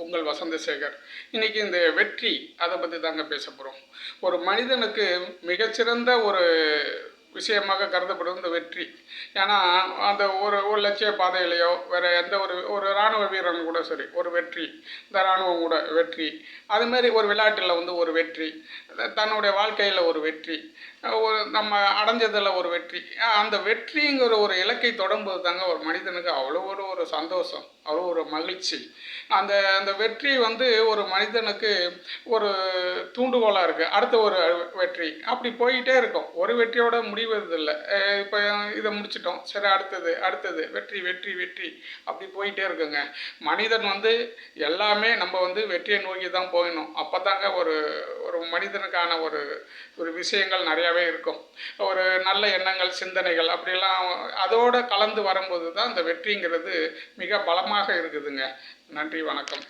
உங்கள் வசந்தசேகர். இன்றைக்கி இந்த வெற்றி அதை பற்றி தாங்க பேச போகிறோம். ஒரு மனிதனுக்கு மிகச்சிறந்த ஒரு விஷயமாக கருதப்படுவது இந்த வெற்றி. ஏன்னா அந்த ஒரு லட்சிய பாதையிலையோ வேறு எந்த ஒரு இராணுவ வீரன் கூட சரி ஒரு வெற்றி, இந்த இராணுவம் கூட வெற்றி, அதுமாரி ஒரு விளையாட்டில் ஒரு வெற்றி, தன்னுடைய வாழ்க்கையில் ஒரு வெற்றி, நம்ம அடைஞ்சதில் ஒரு வெற்றி. அந்த வெற்றிங்கிற ஒரு இலக்கை தொடரும்போது தாங்க ஒரு மனிதனுக்கு அவ்வளோ ஒரு சந்தோஷம், அவ்வளோ ஒரு மகிழ்ச்சி. அந்த அந்த வெற்றி ஒரு மனிதனுக்கு ஒரு தூண்டுகோலாக இருக்குது. அடுத்த ஒரு வெற்றி அப்படி போயிட்டே இருக்கும். ஒரு வெற்றியோட முடிவதில்லை. இப்போ இதை முடிச்சிட்டோம், சரி அடுத்தது அடுத்தது வெற்றி வெற்றி வெற்றி அப்படி போயிட்டே இருக்குங்க. மனிதன் எல்லாமே நம்ம வெற்றியை நோக்கி தான் போயிடணும். அப்போ தாங்க ஒரு ஒரு மனிதனுக்கான ஒரு விஷயங்கள் நிறையாவே இருக்கும். ஒரு நல்ல எண்ணங்கள், சிந்தனைகள் அப்படிலாம் அதோடு கலந்து வரும்போது தான் இந்த வெற்றிங்கிறது மிக பலமாக இருக்குதுங்க. நன்றி, வணக்கம்.